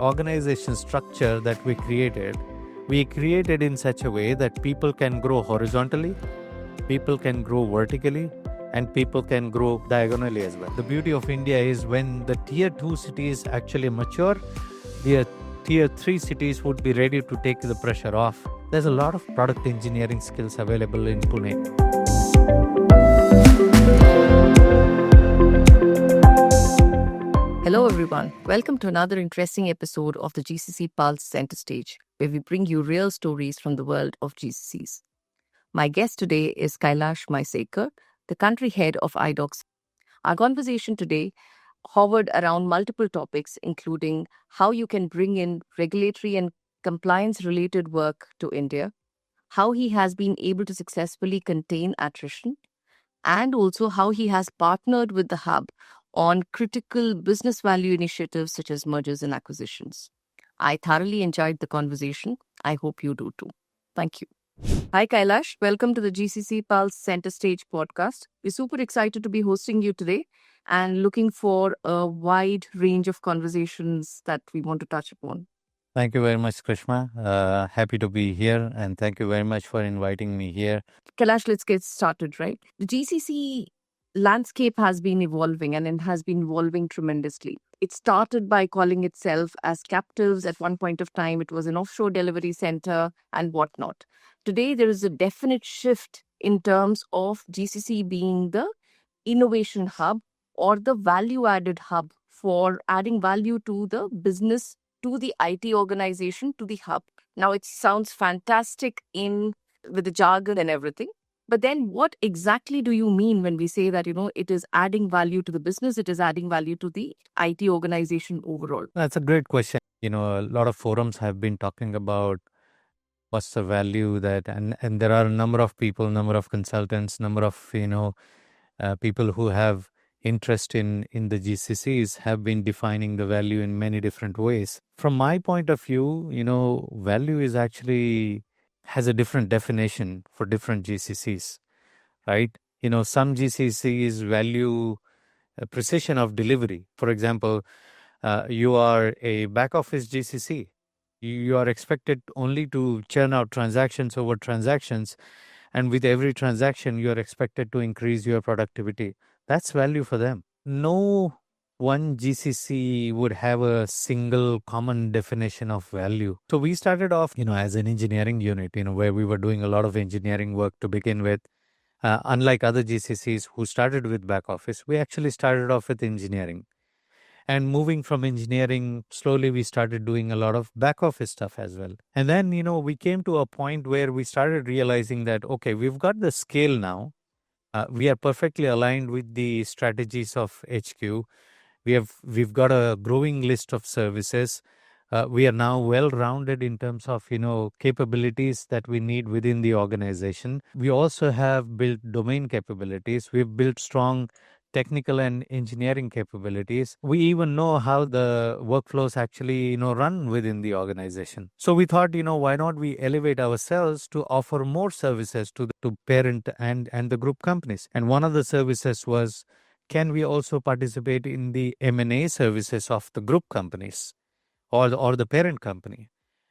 Organization structure that we created in such a way that people can grow horizontally, people can grow vertically, and people can grow diagonally as well. The beauty of India is when the tier 2 cities actually mature, the tier 3 cities would be ready to take the pressure off. There's a lot of product engineering skills available in Pune. Hello everyone, welcome to another interesting episode of the GCC Pulse CentreStage, where we bring you real stories from the world of GCCs. My guest today is Kailash Maisekar, the country head of Idox. Our conversation today hovered around multiple topics, including how you can bring in regulatory and compliance-related work to India, how he has been able to successfully contain attrition, and also how he has partnered with the hub on critical business value initiatives such as mergers and acquisitions. I thoroughly enjoyed the conversation. I hope you do too. Thank you. Hi, Kailash. Welcome to the GCC Pulse CentreStage podcast. We're super excited to be hosting you today and looking for a wide range of conversations that we want to touch upon. Thank you very much, Krishma. Happy to be here, and thank you very much for inviting me here. Kailash, let's get started, right? The GCC landscape has been evolving, and it has been evolving tremendously. It started by calling itself as captives. At one point of time, it was an offshore delivery center and whatnot. Today, there is a definite shift in terms of GCC being the innovation hub or the value-added hub for adding value to the business, to the IT organization, to the hub. Now, it sounds fantastic with the jargon and everything. But then what exactly do you mean when we say that, it is adding value to the business, it is adding value to the IT organization overall? That's a great question. A lot of forums have been talking about what's the value that, and there are a number of people, number of consultants, number of, people who have interest in the GCCs have been defining the value in many different ways. From my point of view, value is actually has a different definition for different GCCs, right? Some GCCs value precision of delivery. For example, you are a back office GCC. You are expected only to churn out transactions over transactions. And with every transaction, you are expected to increase your productivity. That's value for them. No one GCC would have a single common definition of value. So we started off, as an engineering unit, where we were doing a lot of engineering work to begin with. Unlike other GCCs who started with back office, we actually started off with engineering. And moving from engineering, slowly we started doing a lot of back office stuff as well. And then, we came to a point where we started realizing that, okay, we've got the scale now. We are perfectly aligned with the strategies of HQ. We've got a growing list of services. We are now well-rounded in terms of, capabilities that we need within the organization. We also have built domain capabilities. We've built strong technical and engineering capabilities. We even know how the workflows actually, run within the organization. So we thought, why not we elevate ourselves to offer more services to parent and the group companies. And one of the services was, can we also participate in the M&A services of the group companies or the parent company?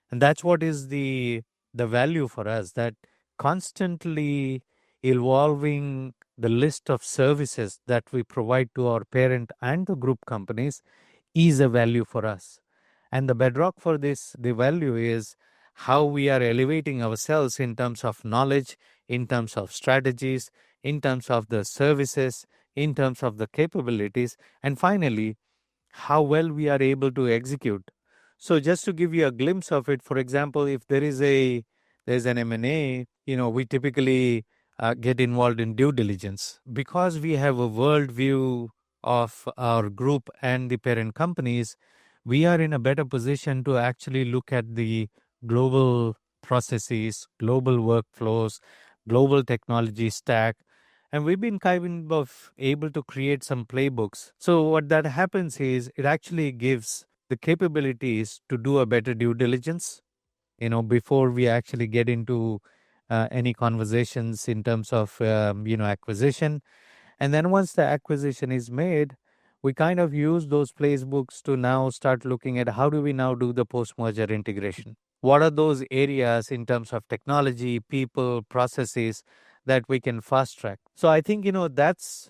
And that's what is the value for us, that constantly evolving the list of services that we provide to our parent and the group companies is a value for us. And the bedrock for this, the value is how we are elevating ourselves in terms of knowledge, in terms of strategies, in terms of the services, in terms of the capabilities, and finally, how well we are able to execute. So just to give you a glimpse of it, for example, if there's an M&A, we typically get involved in due diligence. Because we have a worldview of our group and the parent companies, we are in a better position to actually look at the global processes, global workflows, global technology stack. And we've been kind of able to create some playbooks. So what that happens is it actually gives the capabilities to do a better due diligence, before we actually get into any conversations in terms of, acquisition. And then once the acquisition is made, we kind of use those playbooks to now start looking at how do we now do the post-merger integration. What are those areas in terms of technology, people, processes that we can fast track? So I think, that's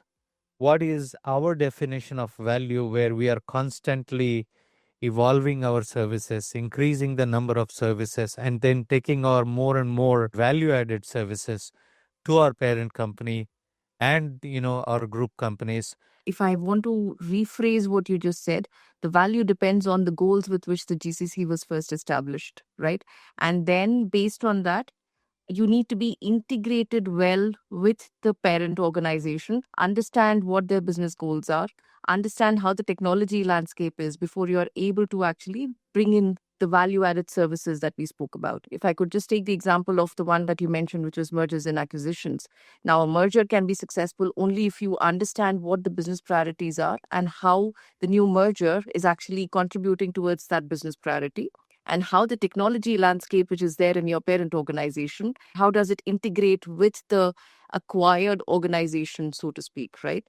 what is our definition of value, where we are constantly evolving our services, increasing the number of services, and then taking our more and more value added services to our parent company and our group companies. If I want to rephrase what you just said, the value depends on the goals with which the GCC was first established, right? And then based on that, you need to be integrated well with the parent organization, understand what their business goals are, understand how the technology landscape is before you are able to actually bring in the value added services that we spoke about. If I could just take the example of the one that you mentioned, which was mergers and acquisitions. Now, a merger can be successful only if you understand what the business priorities are and how the new merger is actually contributing towards that business priority, and how the technology landscape which is there in your parent organization, how does it integrate with the acquired organization, so to speak, right?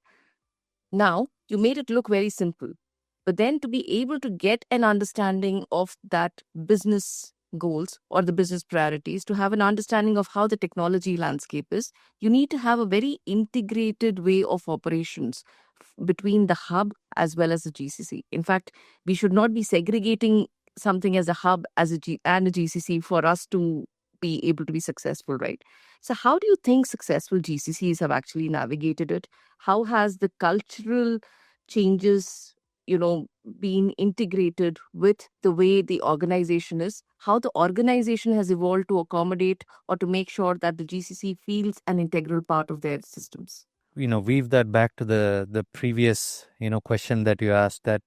Now, you made it look very simple, but then to be able to get an understanding of that business goals or the business priorities, to have an understanding of how the technology landscape is, you need to have a very integrated way of operations between the hub as well as the GCC. In fact, we should not be segregating something as a hub as and a GCC for us to be able to be successful, right? So how do you think successful GCCs have actually navigated it? How has the cultural changes, been integrated with the way the organization is? How the organization has evolved to accommodate or to make sure that the GCC feels an integral part of their systems? Weave that back to the previous question that you asked, that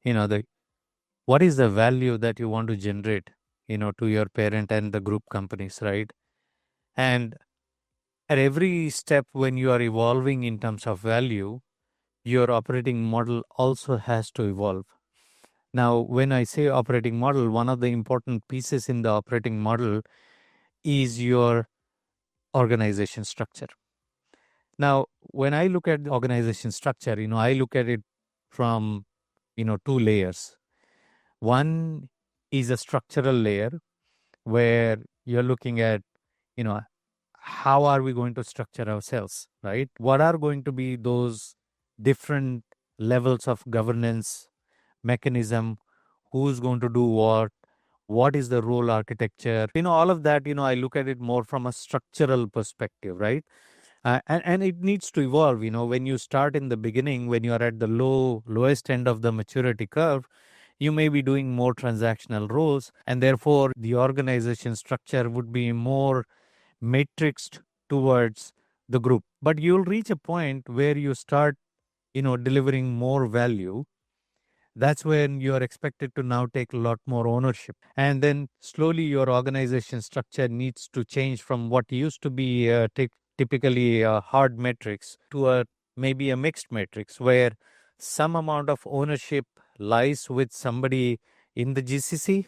the what is the value that you want to generate to your parent and the group companies, right? And at every step when you are evolving in terms of value, your operating model also has to evolve. Now, when I say operating model, one of the important pieces in the operating model is your organization structure. Now, when I look at the organization structure, I look at it from two layers. One is a structural layer where you're looking at how are we going to structure ourselves, right? What are going to be those different levels of governance mechanism? Who's going to do what is the role architecture, all of that. I look at it more from a structural perspective, right? And it needs to evolve. When you start in the beginning, when you are at the lowest end of the maturity curve, you may be doing more transactional roles, and therefore the organization structure would be more matrixed towards the group. But you'll reach a point where you start delivering more value. That's when you are expected to now take a lot more ownership. And then slowly your organization structure needs to change from what used to be typically a hard matrix to maybe a mixed matrix, where some amount of ownership lies with somebody in the GCC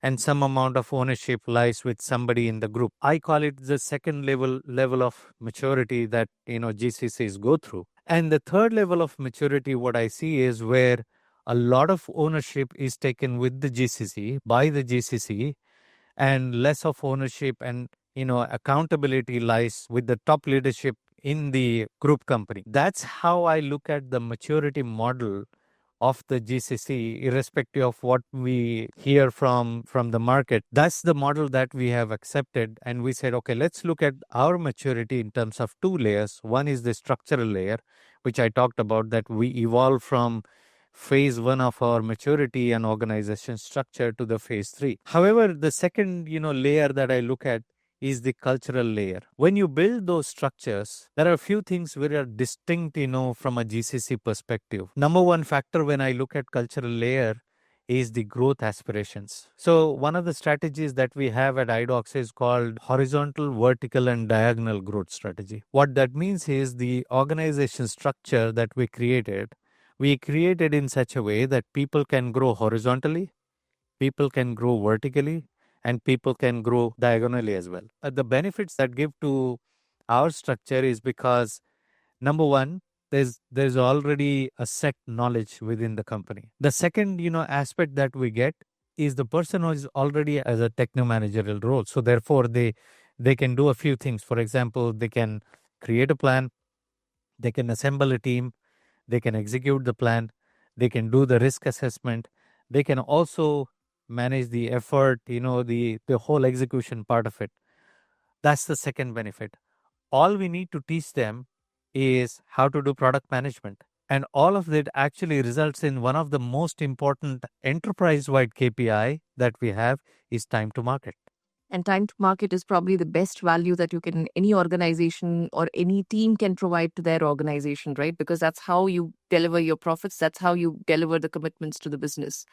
and some amount of ownership lies with somebody in the group. I call it the second level of maturity that GCCs go through. And the third level of maturity, what I see, is where a lot of ownership is taken with the GCC by the GCC, and less of ownership and accountability lies with the top leadership in the group company. That's how I look at the maturity model of the GCC, irrespective of what we hear from the market. That's the model that we have accepted, and we said, okay, let's look at our maturity in terms of two layers. One is the structural layer, which I talked about, that we evolve from phase one of our maturity and organization structure to the phase three. However, the second layer that I look at is the cultural layer. When you build those structures, there are a few things very are distinct, from a GCC perspective. Number one factor when I look at cultural layer is the growth aspirations. So one of the strategies that we have at Idox is called horizontal, vertical, and diagonal growth strategy. What that means is the organization structure that we created in such a way that people can grow horizontally, people can grow vertically, and people can grow diagonally as well. The benefits that give to our structure is because, number one, there's already a set knowledge within the company. The second, aspect that we get is the person who is already as a techno managerial role. So therefore they can do a few things. For example, they can create a plan, they can assemble a team, they can execute the plan, they can do the risk assessment, they can also manage the effort, the whole execution part of it. That's the second benefit. All we need to teach them is how to do product management. And all of that actually results in one of the most important enterprise wide KPI that we have is time to market. And time to market is probably the best value that any organization or any team can provide to their organization, right? Because that's how you deliver your profits. That's how you deliver the commitments to the business.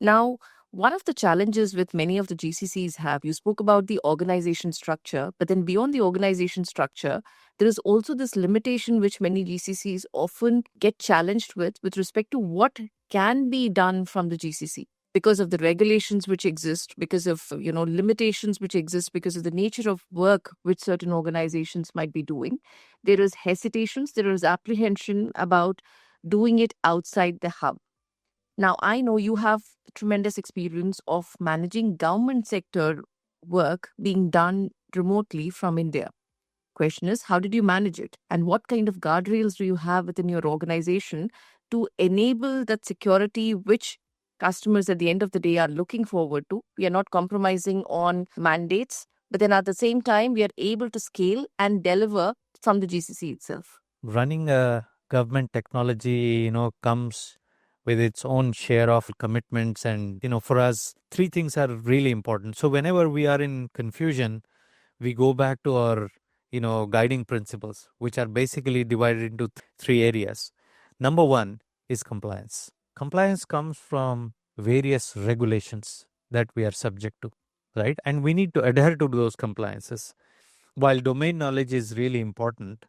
Now, one of the challenges with many of the GCCs you spoke about the organization structure, but then beyond the organization structure, there is also this limitation which many GCCs often get challenged with respect to what can be done from the GCC because of the regulations which exist, because of limitations which exist, because of the nature of work which certain organizations might be doing. There is hesitations, there is apprehension about doing it outside the hub. Now, I know you have tremendous experience of managing government sector work being done remotely from India. Question is, how did you manage it? And what kind of guardrails do you have within your organization to enable that security which customers at the end of the day are looking forward to? We are not compromising on mandates, but then at the same time, we are able to scale and deliver from the GCC itself. Running a government technology, comes with its own share of commitments. And, for us, three things are really important. So whenever we are in confusion, we go back to our, guiding principles, which are basically divided into three areas. Number one is compliance. Compliance comes from various regulations that we are subject to, right? And we need to adhere to those compliances. While domain knowledge is really important,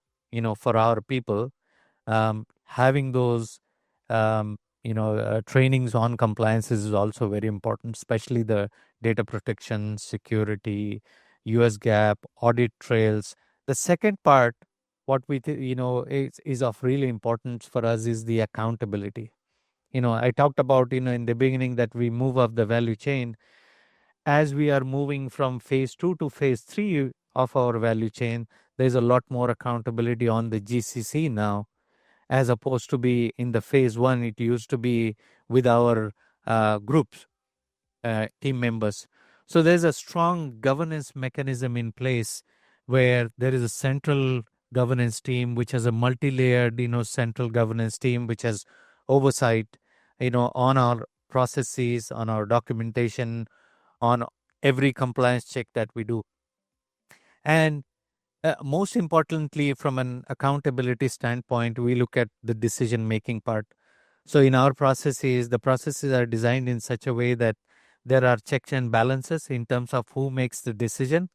for our people, having those trainings on compliances is also very important, especially the data protection, security, US GAAP, audit trails. The second part, what we is of really importance for us is the accountability. I talked about in the beginning that we move up the value chain. As we are moving from phase 2 to phase 3 of our value chain, there's a lot more accountability on the GCC now, as opposed to be in the phase 1. It used to be with our groups, team members. So there's a strong governance mechanism in place where there is a central governance team which has a multi-layered central governance team which has oversight on our processes, on our documentation, on every compliance check that we do. And most importantly, from an accountability standpoint, we look at the decision making part. So in our processes, the processes are designed in such a way that there are checks and balances in terms of who makes the decision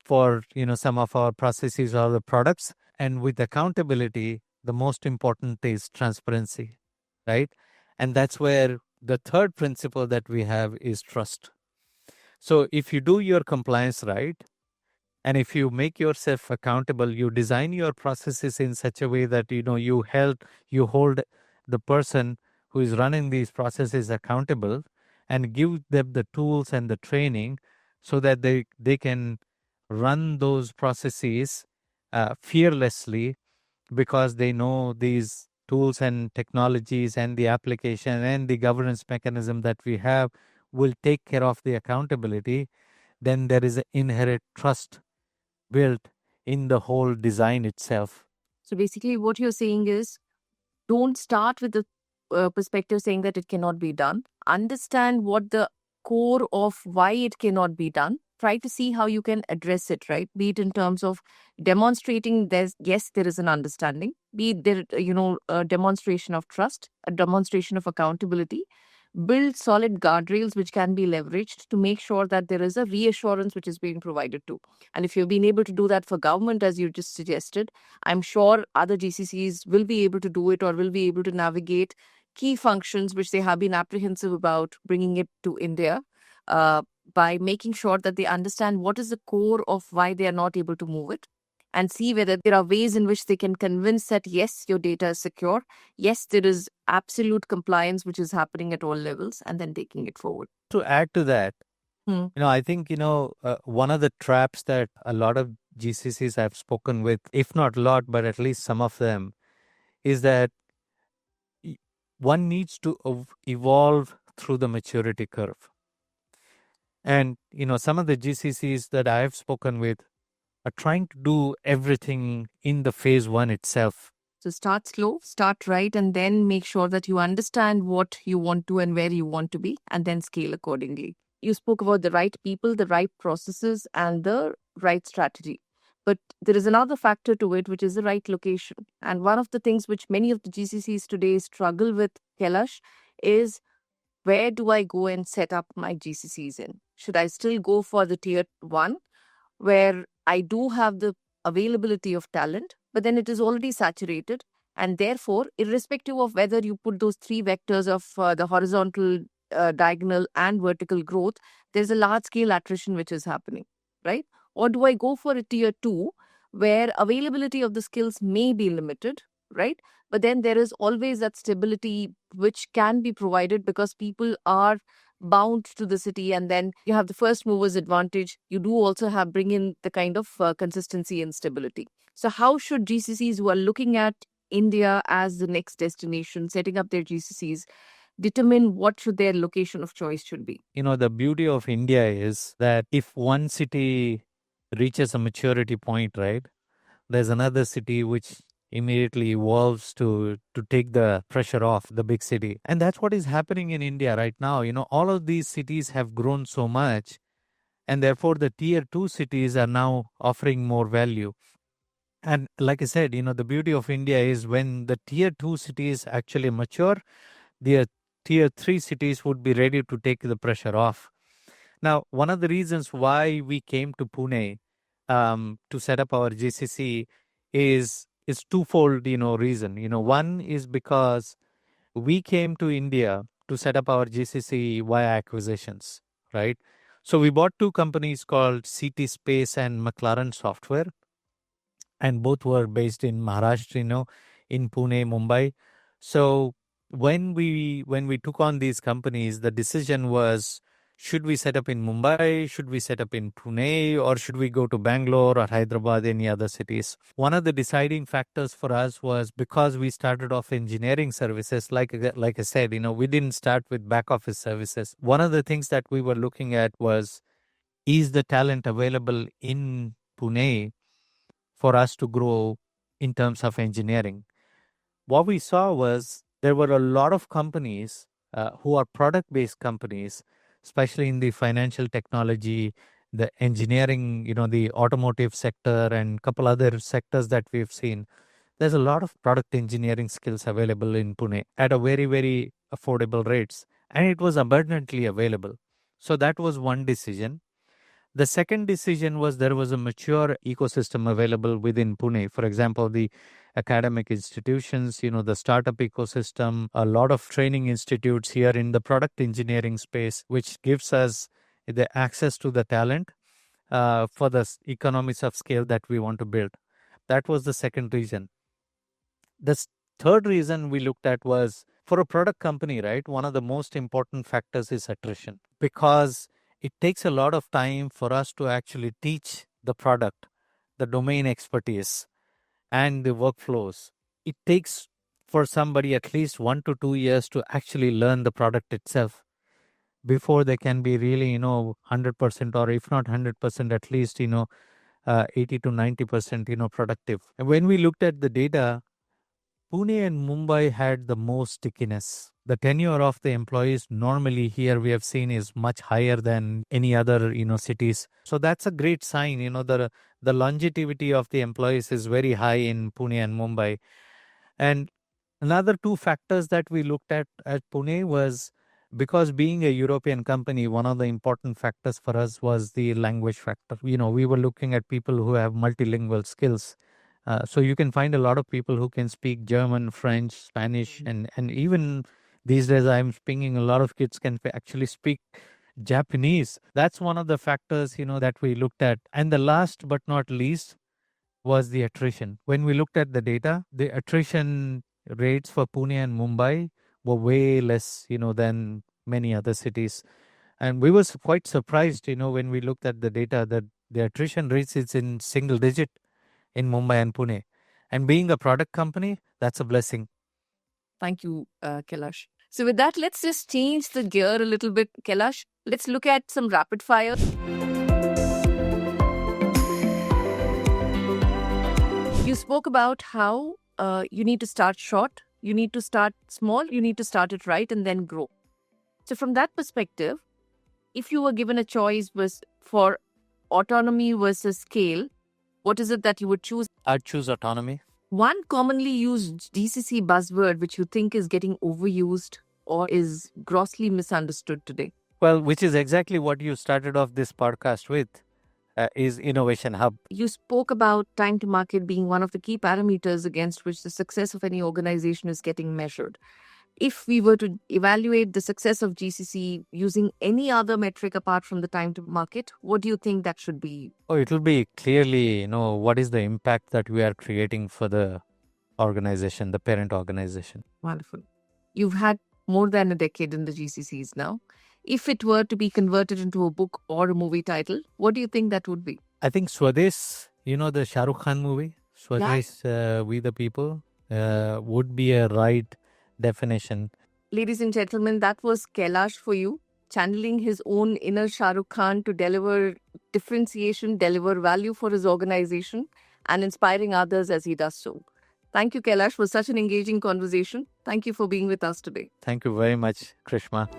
for some of our processes or the products. And with accountability, the most important is transparency, right? And that's where the third principle that we have is trust. So if you do your compliance right, and if you make yourself accountable, you design your processes in such a way that you hold the person who is running these processes accountable, and give them the tools and the training so that they can run those processes fearlessly, because they know these tools and technologies and the application and the governance mechanism that we have will take care of the accountability. Then there is an inherent trust built in the whole design itself. So basically, what you're saying is don't start with the perspective saying that it cannot be done. Understand what the core of why it cannot be done. Try to see how you can address it, right? Be it in terms of demonstrating there is an understanding. Be it there, a demonstration of trust, a demonstration of accountability. Build solid guardrails which can be leveraged to make sure that there is a reassurance which is being provided to. And if you've been able to do that for government, as you just suggested, I'm sure other GCCs will be able to do it, or will be able to navigate key functions which they have been apprehensive about bringing it to India, by making sure that they understand what is the core of why they are not able to move it. and see whether there are ways in which they can convince that, yes, your data is secure. Yes, there is absolute compliance which is happening at all levels, and then taking it forward. To add to that, Hmm. I think, one of the traps that a lot of GCCs I've spoken with, if not a lot, but at least some of them, is that one needs to evolve through the maturity curve. And, some of the GCCs that I've spoken with are trying to do everything in the phase one itself. So start slow, start right, and then make sure that you understand what you want to and where you want to be, and then scale accordingly. You spoke about the right people, the right processes, and the right strategy. But there is another factor to it, which is the right location. And one of the things which many of the GCCs today struggle with, Kailash, is where do I go and set up my GCCs in? Should I still go for the tier one, where I do have the availability of talent, but then it is already saturated? And therefore, irrespective of whether you put those three vectors of the horizontal, diagonal, and vertical growth, there's a large scale attrition which is happening, right? Or do I go for a tier two, where availability of the skills may be limited, right? But then there is always that stability which can be provided because people are bound to the city, and then you have the first movers advantage. You do also have bring in the kind of consistency and stability. So how should GCCs who are looking at India as the next destination, setting up their GCCs, determine what should their location of choice should be? The beauty of India is that if one city reaches a maturity point, right, there's another city which immediately evolves to take the pressure off the big city. And that's what is happening in India right now. All of these cities have grown so much, and therefore the tier 2 cities are now offering more value. And like I said, the beauty of India is when the tier 2 cities actually mature, the tier 3 cities would be ready to take the pressure off. Now, one of the reasons why we came to Pune to set up our GCC is twofold, reason. One is because we came to India to set up our GCC via acquisitions, right? So we bought two companies called CT Space and McLaren Software, and both were based in Maharashtra, in Pune, Mumbai. So when we took on these companies, the decision was, should we set up in Mumbai, should we set up in Pune, or should we go to Bangalore or Hyderabad, any other cities? One of the deciding factors for us was because we started off engineering services, like I said, we didn't start with back office services. One of the things that we were looking at was, is the talent available in Pune for us to grow in terms of engineering? What we saw was there were a lot of companies who are product based companies, especially in the financial technology, the engineering, the automotive sector, and a couple other sectors that we've seen. There's a lot of product engineering skills available in Pune at a very, very affordable rates, and it was abundantly available. So that was one decision. The second decision was there was a mature ecosystem available within Pune. For example, the academic institutions, the startup ecosystem, a lot of training institutes here in the product engineering space, which gives us the access to the talent for the economies of scale that we want to build. That was the second reason. The third reason we looked at was, for a product company, right? One of the most important factors is attrition, because it takes a lot of time for us to actually teach the product, the domain expertise, and the workflows. It takes for somebody at least 1 to 2 years to actually learn the product itself before they can be really, 100%, or if not 100%, at least, 80 to 90%, productive. And when we looked at the data, Pune and Mumbai had the most stickiness. The tenure of the employees normally here we have seen is much higher than any other, cities. So that's a great sign. The longevity of the employees is very high in Pune and Mumbai. And another two factors that we looked at Pune was, because being a European company, one of the important factors for us was the language factor. We were looking at people who have multilingual skills. So you can find a lot of people who can speak German, French, Spanish, and even these days I'm speaking, a lot of kids can actually speak Japanese. That's one of the factors, that we looked at. And the last but not least, was the attrition. When we looked at the data, the attrition rates for Pune and Mumbai were way less, than many other cities. And we was quite surprised, when we looked at the data that the attrition rates is in single digit in Mumbai and Pune. And being a product company, that's a blessing. Thank you, Kailash. So with that, let's just change the gear a little bit, Kailash. Let's look at some rapid fire. You spoke about how you need to start short, you need to start small, you need to start it right and then grow. So from that perspective, if you were given a choice for autonomy versus scale, what is it that you would choose? I'd choose autonomy. One commonly used GCC buzzword which you think is getting overused or is grossly misunderstood today? Well, which is exactly what you started off this podcast with, is innovation hub. You spoke about time to market being one of the key parameters against which the success of any organization is getting measured. If we were to evaluate the success of GCC using any other metric apart from the time to market, what do you think that should be? Oh, it will be clearly, what is the impact that we are creating for the organization, the parent organization. Wonderful. You've had more than a decade in the GCCs now. If it were to be converted into a book or a movie title, what do you think that would be? I think Swades, the Shah Rukh Khan movie, Swades, We the People, would be a right definition. Ladies and gentlemen, that was Kailash for you, channeling his own inner Shah Rukh Khan to deliver differentiation, deliver value for his organization, and inspiring others as he does so. Thank you, Kailash, for such an engaging conversation. Thank you for being with us today. Thank you very much, Krishma.